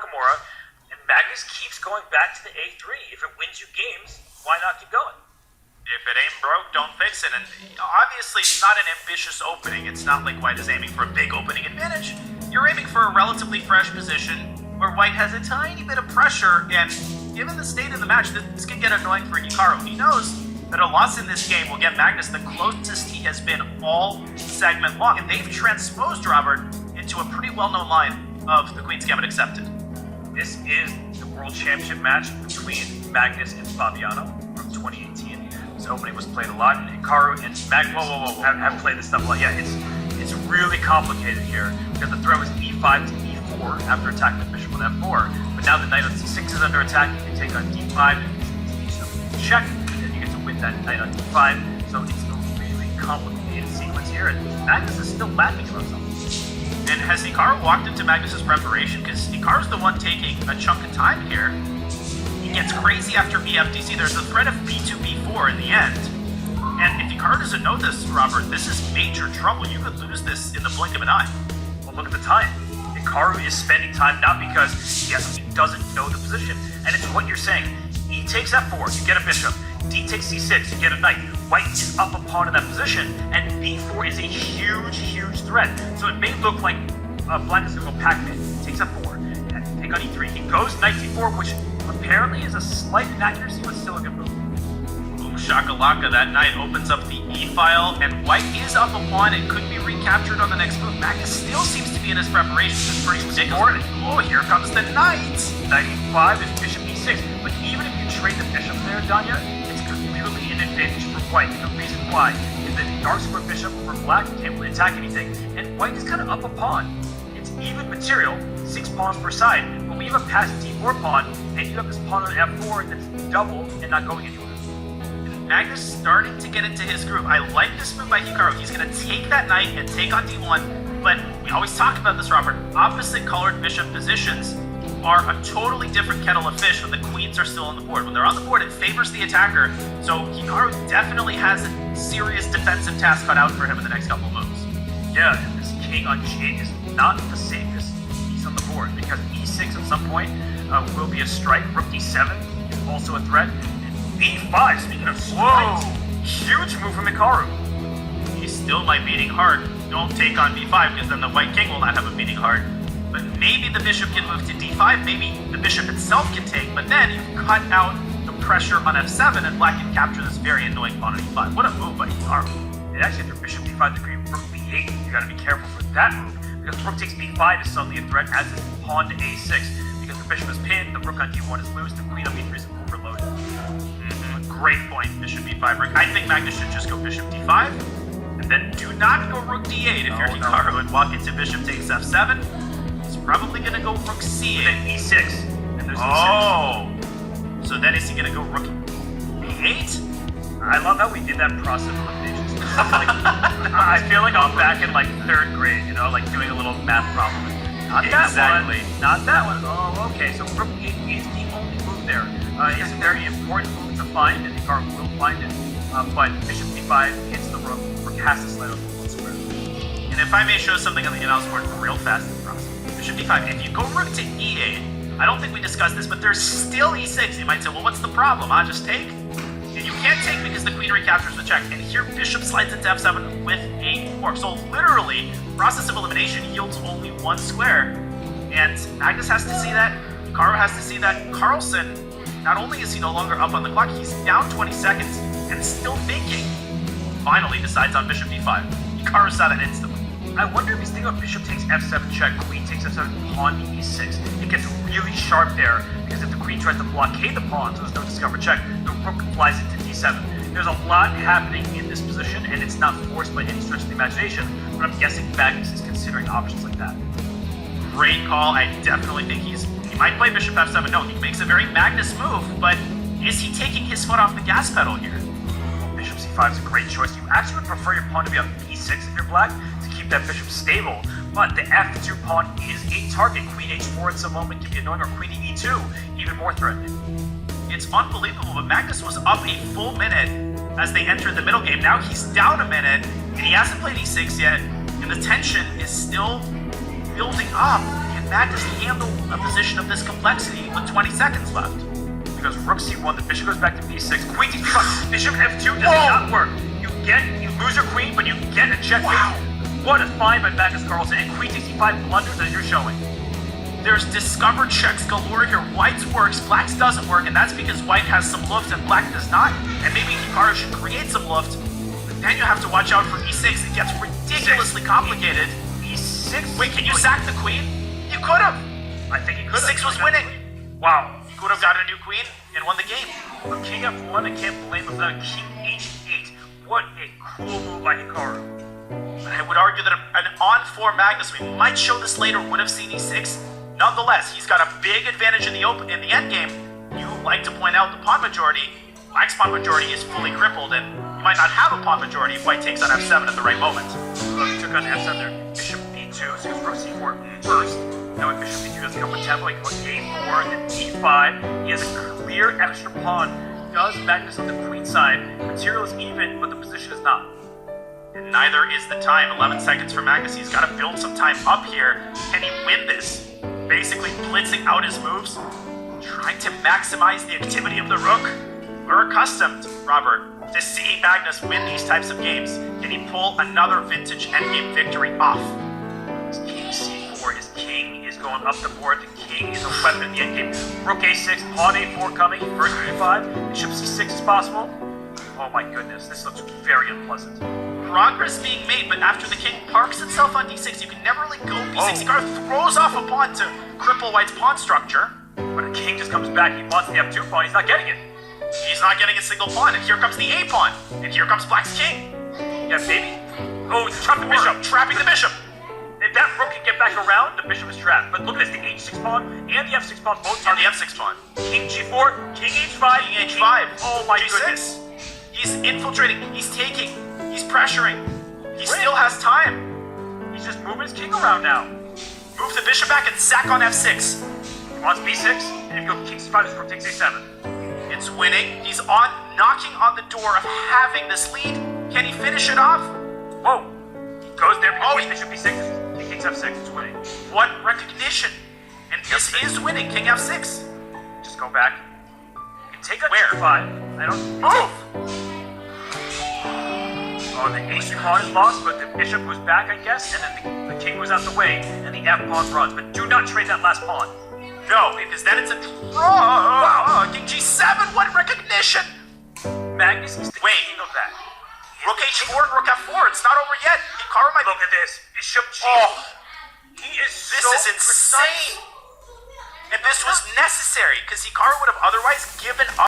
Nakamura, and Magnus keeps going back to the A3. If it wins you games, why not keep going? If it ain't broke, don't fix it. And obviously, it's not an ambitious opening. It's not like White is aiming for a big opening advantage. You're aiming for a relatively fresh position where White has a tiny bit of pressure, and given the state of the match, this can get annoying for Hikaru. He knows that a loss in this game will get Magnus the closest he has been all segment long, and they've transposed Robert into a pretty well-known line of the Queen's Gambit accepted. This is the World Championship match between Magnus and Fabiano from 2018. This opening was played a lot, and Hikaru and Magnus have played this stuff a lot. Yeah, it's really complicated here, because the threat was e5 to e4 after attacking the bishop on f4, but now the knight on c6 is under attack. You can take on d5, and d7 check, and then you get to win that knight on d5, so it's a really complicated sequence here, and Magnus is still laughing about something. And has Hikaru walked into Magnus's preparation? Because Hikaru's the one taking a chunk of time here. He gets crazy after BFDC. There's a threat of b2, b4 in the end. And if Hikaru doesn't know this, Robert, this is major trouble. You could lose this in the blink of an eye. Well, look at the time. Hikaru is spending time not because he doesn't know the position. And it's what you're saying. E takes f4, you get a bishop. D takes c6, you get a knight. White is up a pawn in that position, and b4 is a huge threat. So it may look like black is going to go Pac-Man. Takes f4, and take on e3. He goes knight d4, which apparently is a slight inaccuracy, but still a good move. Boom shakalaka, that knight opens up the e-file, and White is up a pawn and could be recaptured on the next move. Magnus still seems to be in his preparation. It's pretty ridiculous. Oh, here comes the knight! Knight e5 is bishop e6, but even if you trade the bishop there, Danya, it's clearly an advantage for White. And the reason why is that dark square bishop for black can't really attack anything, and White is kind of up a pawn. It's even material, 6 pawns per side, but when you have a passed d4 pawn, and you have this pawn on f4 that's double and not going anywhere. Magnus starting to get into his groove. I like this move by Hikaru. He's going to take that knight and take on d1, but we always talk about this, Robert. Opposite colored bishop positions are a totally different kettle of fish when the queens are still on the board. When they're on the board, it favors the attacker, so Hikaru definitely has a serious defensive task cut out for him in the next couple of moves. Yeah, and this king on g8 is not the safest piece on the board, because e6 at some point will be a strike. Rook d7 is also a threat. e5, speaking of strikes, huge move from Hikaru. He still might beating heart. Don't take on b5, because then the white king will not have a beating heart. But maybe the bishop can move to d5, maybe the bishop itself can take, but then you cut out the pressure on f7 and black can capture this very annoying pawn on e5. What a move by Hikaru. And actually, after bishop d5 degree, rook b8, you gotta be careful for that move, because rook takes b5 is suddenly a threat, as is pawn to a6, because the bishop is pinned, the rook on d1 is loose, the queen on b3 is overloaded. Great point, bishop b5 rook. I think Magnus should just go bishop d5, and then do not go rook d8 if you're Hikaru and walk into bishop takes f7. He's probably going to go rook c8. Then e6, and there's e6. So then is he going to go rook b8? I love how we did that process of eliminations. I feel like I'm back in like 3rd grade, you know, like doing a little math problem. Not that one. Not that one. Oh, okay. So rook e8 is the only move there. It's a very important move to find, and Hikaru will find it. But bishop d5 hits the rook. Rook has to slide over the one square. And if I may show something on the in-house board real fast in the process. Bishop d5. If you go rook to e8, I don't think we discussed this, but there's still e6. You might say, well, what's the problem? Just take? And you can't take because the queen recaptures the check. And here, bishop slides into f7 with a fork. So literally, process of elimination yields only one square. And Magnus has to see that. Hikaru has to see that. Carlsen, not only is he no longer up on the clock, he's down 20 seconds and still thinking. Finally decides on bishop d5. Hikaru saw that instantly. I wonder if he's thinking about bishop takes f7 check, queen takes f7, pawn to e6. It gets really sharp there, because if the queen tries to blockade the pawn so there's no discover check, the rook flies into d7. There's a lot happening in this position, and it's not forced by any stretch of the imagination, but I'm guessing Magnus is considering options like that. Great call. I definitely think he might play bishop f7. No, he makes a very Magnus move, but is he taking his foot off the gas pedal here? Bishop c5 is a great choice. You actually would prefer your pawn to be on e6 if you're black, to keep that bishop stable, but the f2 pawn is a target. Queen h4 at some moment can be annoying, or queen to e2, even more threatening. It's unbelievable, but Magnus was up a full minute as they entered the middle game. Now he's down a minute, and he hasn't played e6 yet, and the tension is still building up. And Magnus handle a position of this complexity with 20 seconds left? Because rook c1, the bishop goes back to b6, queen d5, bishop f2 does not work. You lose your queen, but you get a checkmate. Wow. What a find by Magnus Carlsen, and queen d5 blunders as you're showing. There's discovered checks galore here. White's works, black's doesn't work, and that's because white has some luft and black does not. And maybe Hikaru should create some luft. But then you have to watch out for e6. It gets ridiculously complicated. e6? Wait, can you sack the queen? You could have. I think he could have. e6 was winning. Wow. He could have got a new queen and won the game. But king f1, I can't blame him for that. King h8. What a cool move by Hikaru. And I would argue that an on-4 Magnus, we might show this later, would have seen e6. Nonetheless, he's got a big advantage in the endgame. You like to point out the pawn majority. Black's pawn majority is fully crippled, and you might not have a pawn majority if white takes on f7 at the right moment. Look, he took on f7 there. Bishop b2, so he goes rook c4 first. Now with bishop b2 doesn't go for tempo, he goes a4, then e5. He has a clear extra pawn. Does Magnus on the queen side. Material is even, but the position is not. And neither is the time. 11 seconds for Magnus. He's got to build some time up here. Can he win this? Basically blitzing out his moves, trying to maximize the activity of the rook. We're accustomed, Robert, to seeing Magnus win these types of games. Can he pull another vintage endgame victory off? King c4, his king is going up the board. The king is a weapon in the endgame. Rook a6, pawn a4 coming, first e5, bishop c6 is possible. Oh my goodness, this looks very unpleasant. Progress being made, but after the king parks itself on d6, you can never really go b6. Hikaru throws off a pawn to cripple white's pawn structure. But a king just comes back, he wants the f2 pawn, he's not getting it. He's not getting a single pawn, and here comes the a pawn. And here comes black's king. Yeah, baby. Oh, he's trapped the bishop. Trapping the bishop. If that rook can get back around, the bishop is trapped. But look at this, the h6 pawn and the f6 pawn both And the f6 pawn. King g4, king h5, King h5. Oh my G6. goodness. He's infiltrating, he's taking, he's pressuring. He still has time. He's just moving his king around now. Move the bishop back and sack on f6. He wants b6, and if you go king c5, his rook takes a7. It's winning. He's knocking on the door of having this lead. Can he finish it off? Whoa. He goes there, bishop b6, king takes f6, it's winning. What recognition. And this is winning, king f6. Just go back. You can take on Where? g5. I don't... Move! Oh, the h pawn is lost, but the bishop was back, I guess, and then the king was out the way, and the f pawn runs. But do not trade that last pawn. No, because then it's a draw. Wow. King g7, what recognition! Magnus is the king of that. Rook h4, rook f4, it's not over yet. Hikaru might... Look at this, bishop g. Oh, He is this so is insane. And this was necessary, because Hikaru would have otherwise given up.